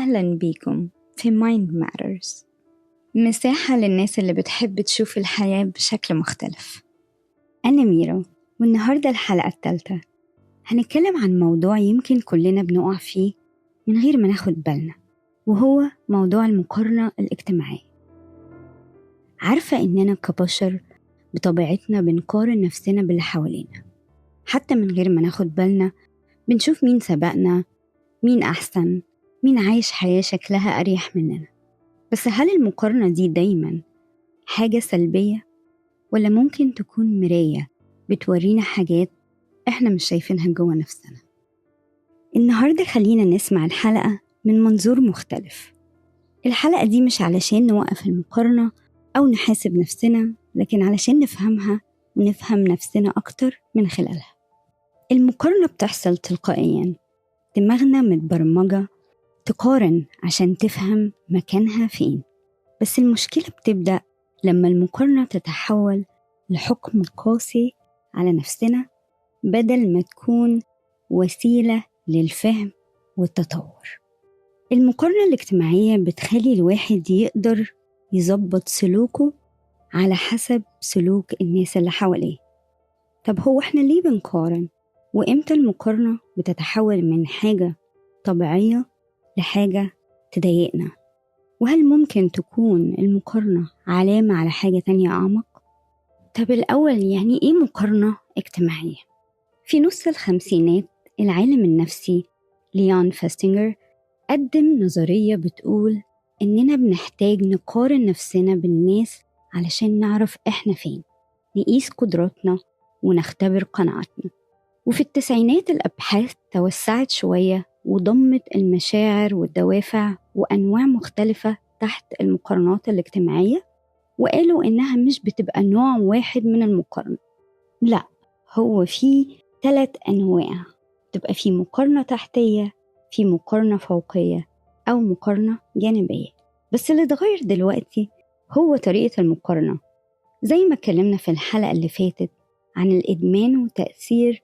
أهلا بيكم في Mind Matters، مساحة للناس اللي بتحب تشوف الحياة بشكل مختلف. أنا ميرو، والنهاردة الحلقة الثالثة هنتكلم عن موضوع يمكن كلنا بنقع فيه من غير ما ناخد بالنا، وهو موضوع المقارنة الاجتماعية. عارفة إننا كبشر بطبيعتنا بنقارن نفسنا باللي حوالينا، حتى من غير ما ناخد بالنا بنشوف مين سبقنا، مين أحسن، مين عايش حياة شكلها أريح مننا. بس هل المقارنة دي دايما حاجة سلبية؟ ولا ممكن تكون مراية بتورينا حاجات إحنا مش شايفينها جوا نفسنا؟ النهاردة خلينا نسمع الحلقة من منظور مختلف. الحلقة دي مش علشان نوقف المقارنة أو نحاسب نفسنا، لكن علشان نفهمها ونفهم نفسنا أكتر من خلالها. المقارنة بتحصل تلقائيا، دماغنا متبرمجة تقارن عشان تفهم مكانها فين. بس المشكلة بتبدأ لما المقارنة تتحول لحكم قاسي على نفسنا بدل ما تكون وسيلة للفهم والتطور. المقارنة الاجتماعية بتخلي الواحد يقدر يظبط سلوكه على حسب سلوك الناس اللي حواليه. طب هو احنا ليه بنقارن؟ وإمتى المقارنة بتتحول من حاجة طبيعية لحاجة تضايقنا؟ وهل ممكن تكون المقارنة علامة على حاجة تانية أعمق؟ طب الأول يعني إيه مقارنة اجتماعية؟ في نص الخمسينات العالم النفسي ليون فاستينجر قدم نظرية بتقول إننا بنحتاج نقارن نفسنا بالناس علشان نعرف إحنا فين، نقيس قدراتنا ونختبر قناعاتنا. وفي التسعينات الأبحاث توسعت شوية وضمت المشاعر والدوافع وأنواع مختلفة تحت المقارنات الاجتماعية، وقالوا إنها مش بتبقى نوع واحد من المقارنة، لا، هو في 3 أنواع. تبقى في مقارنة تحتية، في مقارنة فوقية، أو مقارنة جانبية. بس اللي اتغير دلوقتي هو طريقة المقارنة. زي ما اتكلمنا في الحلقة اللي فاتت عن الإدمان وتأثير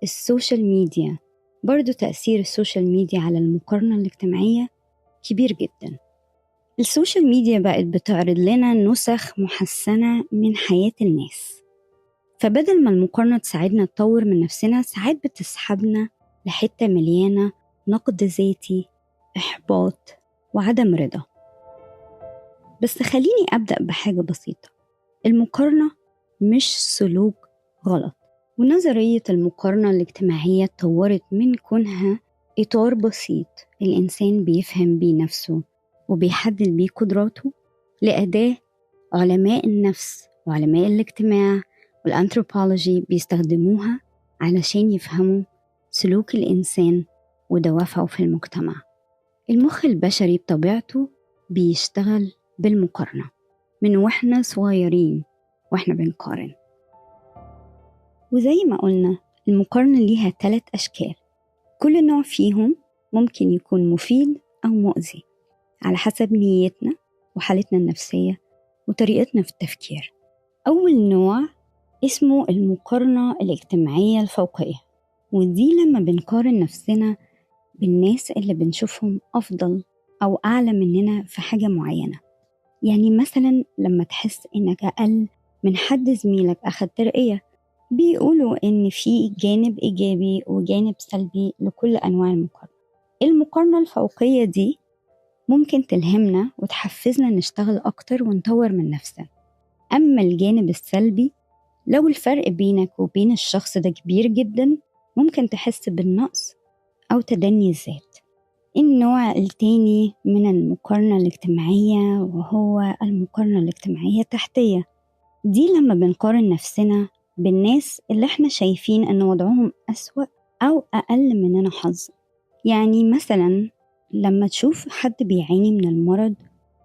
السوشيال ميديا، برضو تأثير السوشيال ميديا على المقارنة الاجتماعية كبير جدا. السوشيال ميديا بقت بتعرض لنا نسخ محسنة من حياة الناس، فبدل ما المقارنة تساعدنا نطور من نفسنا، ساعات بتسحبنا لحتة مليانة نقد ذاتي، إحباط، وعدم رضا. بس خليني أبدأ بحاجة بسيطة. المقارنة مش سلوك غلط، ونظرية المقارنة الاجتماعية اتطورت من كونها إطار بسيط الإنسان بيفهم بيه نفسه وبيحدد بيه قدراته، لأداة علماء النفس وعلماء الاجتماع والأنثروبولوجي بيستخدموها علشان يفهموا سلوك الإنسان ودوافعه في المجتمع. المخ البشري بطبيعته بيشتغل بالمقارنة من وإحنا صغيرين وإحنا بنقارن. وزي ما قلنا المقارنة ليها 3 أشكال، كل نوع فيهم ممكن يكون مفيد أو مؤذي على حسب نيتنا وحالتنا النفسية وطريقتنا في التفكير. أول نوع اسمه المقارنة الاجتماعية الفوقية، ودي لما بنقارن نفسنا بالناس اللي بنشوفهم أفضل أو أعلى مننا في حاجة معينة. يعني مثلا لما تحس إنك أقل من حد زميلك أخد ترقية، بيقولوا إن في جانب إيجابي وجانب سلبي لكل أنواع المقارنة. المقارنة الفوقية دي ممكن تلهمنا وتحفزنا نشتغل أكتر ونطور من نفسنا. أما الجانب السلبي، لو الفرق بينك وبين الشخص ده كبير جدا، ممكن تحس بالنقص أو تدني الذات. النوع التاني من المقارنة الاجتماعية وهو المقارنة الاجتماعية التحتية، دي لما بنقارن نفسنا بالناس اللي احنا شايفين ان وضعهم أسوأ أو أقل مننا حظ. يعني مثلا لما تشوف حد بيعاني من المرض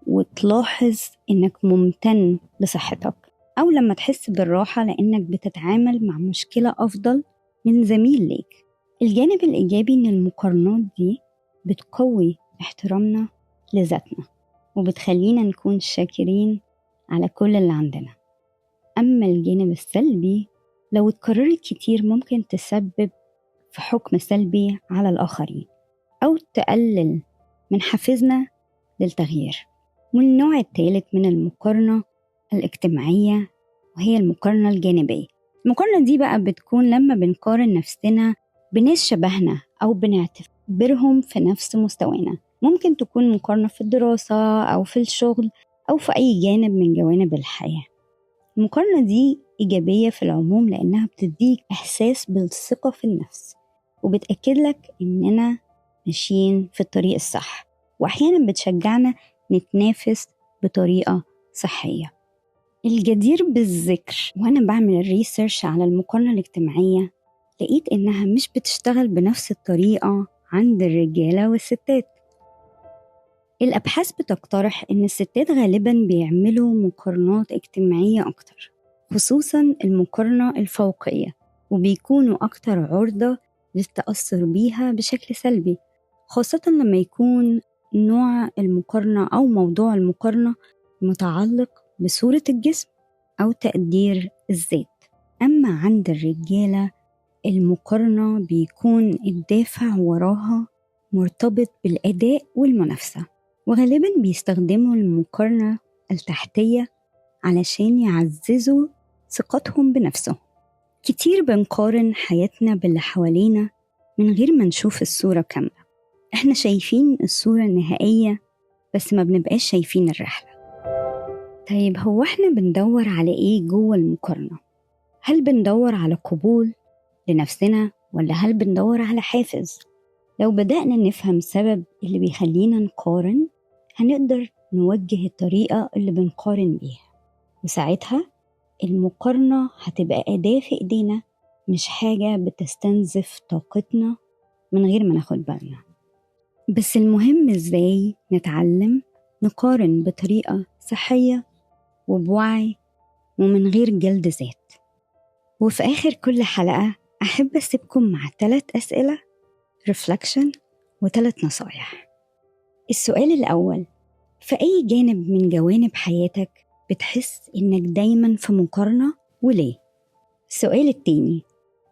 وتلاحظ انك ممتن لصحتك، أو لما تحس بالراحة لأنك بتتعامل مع مشكلة أفضل من زميل ليك. الجانب الإيجابي إن المقارنات دي بتقوي احترامنا لذاتنا وبتخلينا نكون شاكرين على كل اللي عندنا. أما الجانب السلبي لو اتكررت كتير ممكن تسبب في حكم سلبي على الآخرين أو تقلل من حافزنا للتغيير. والنوع الثالث من المقارنة الاجتماعية، وهي المقارنة الجانبية. المقارنة دي بقى بتكون لما بنقارن نفسنا بناس شبهنا أو بنعتبرهم في نفس مستوانا. ممكن تكون مقارنة في الدراسة أو في الشغل أو في أي جانب من جوانب الحياة. المقارنة دي إيجابية في العموم لأنها بتديك إحساس بالثقة في النفس، وبتأكد لك إننا ماشيين في الطريق الصح، وأحيانا بتشجعنا نتنافس بطريقة صحية. الجدير بالذكر وأنا بعمل الريسيرش على المقارنة الاجتماعية لقيت إنها مش بتشتغل بنفس الطريقة عند الرجالة والستات. الأبحاث بتقترح إن الستات غالباً بيعملوا مقارنات اجتماعية أكتر، خصوصاً المقارنة الفوقية، وبيكونوا أكتر عرضة للتأثر بيها بشكل سلبي، خاصة لما يكون نوع المقارنة أو موضوع المقارنة متعلق بصورة الجسم أو تقدير الذات. أما عند الرجالة المقارنة بيكون الدافع وراها مرتبط بالأداء والمنافسة، وغالباً بيستخدموا المقارنة التحتية علشان يعززوا ثقتهم بنفسهم. كتير بنقارن حياتنا باللي حوالينا من غير ما نشوف الصورة كاملة. احنا شايفين الصورة النهائية بس ما بنبقاش شايفين الرحلة. طيب هو احنا بندور على ايه جوه المقارنة؟ هل بندور على قبول لنفسنا ولا هل بندور على حافز؟ لو بدأنا نفهم سبب اللي بيخلينا نقارن هنقدر نوجه الطريقة اللي بنقارن بيها، وساعتها المقارنة هتبقى أداة في إيدينا مش حاجة بتستنزف طاقتنا من غير ما ناخد بالنا. بس المهم إزاي نتعلم نقارن بطريقة صحية وبوعي ومن غير جلد ذات. وفي آخر كل حلقة أحب أسيبكم مع 3 أسئلة reflection و3 نصايح. السؤال الأول: في أي جانب من جوانب حياتك بتحس إنك دايما في مقارنة وليه؟ السؤال التاني: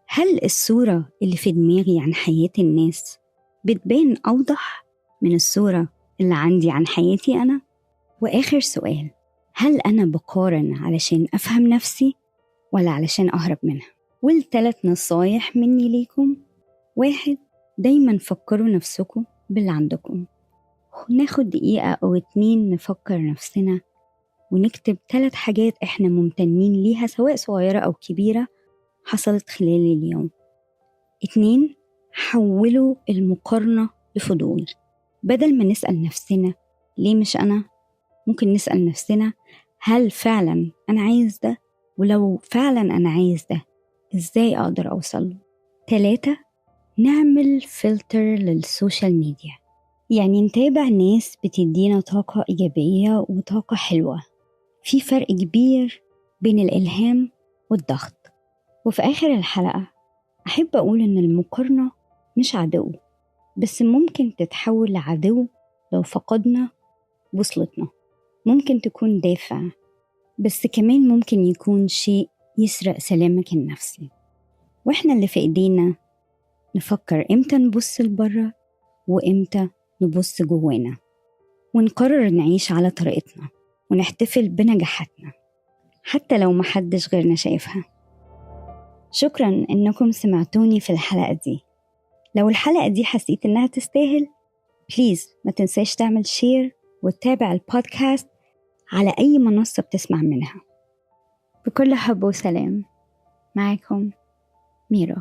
هل الصورة اللي في دماغي عن حياة الناس بتبان أوضح من الصورة اللي عندي عن حياتي أنا؟ وآخر سؤال: هل أنا بقارن علشان أفهم نفسي ولا علشان أهرب منها؟ وال3 نصايح مني ليكم: 1. دايما فكروا نفسكم باللي عندكم. ناخد دقيقة أو 2 نفكر نفسنا ونكتب 3 حاجات إحنا ممتنين ليها سواء صغيرة أو كبيرة حصلت خلال اليوم. 2. حولوا المقارنة لفضول. بدل ما نسأل نفسنا ليه مش أنا، ممكن نسأل نفسنا هل فعلا أنا عايز ده؟ ولو فعلا أنا عايز ده إزاي أقدر أوصل؟ 3. نعمل فلتر للسوشيال ميديا، يعني نتابع ناس بتدينا طاقة إيجابية وطاقة حلوة. في فرق كبير بين الإلهام والضغط. وفي آخر الحلقة أحب أقول إن المقارنة مش عدو، بس ممكن تتحول لعدو لو فقدنا بوصلتنا. ممكن تكون دافع، بس كمان ممكن يكون شيء يسرق سلامك النفسي. وإحنا اللي في إيدينا نفكر إمتى نبص لبره وإمتى نبص جوانا، ونقرر نعيش على طريقتنا ونحتفل بنجاحاتنا حتى لو محدش غيرنا شايفها. شكرا إنكم سمعتوني في الحلقة دي. لو الحلقة دي حسيت إنها تستاهل بليز ما تنساش تعمل شير وتتابع البودكاست على أي منصة بتسمع منها. بكل حب وسلام، معاكم ميرو.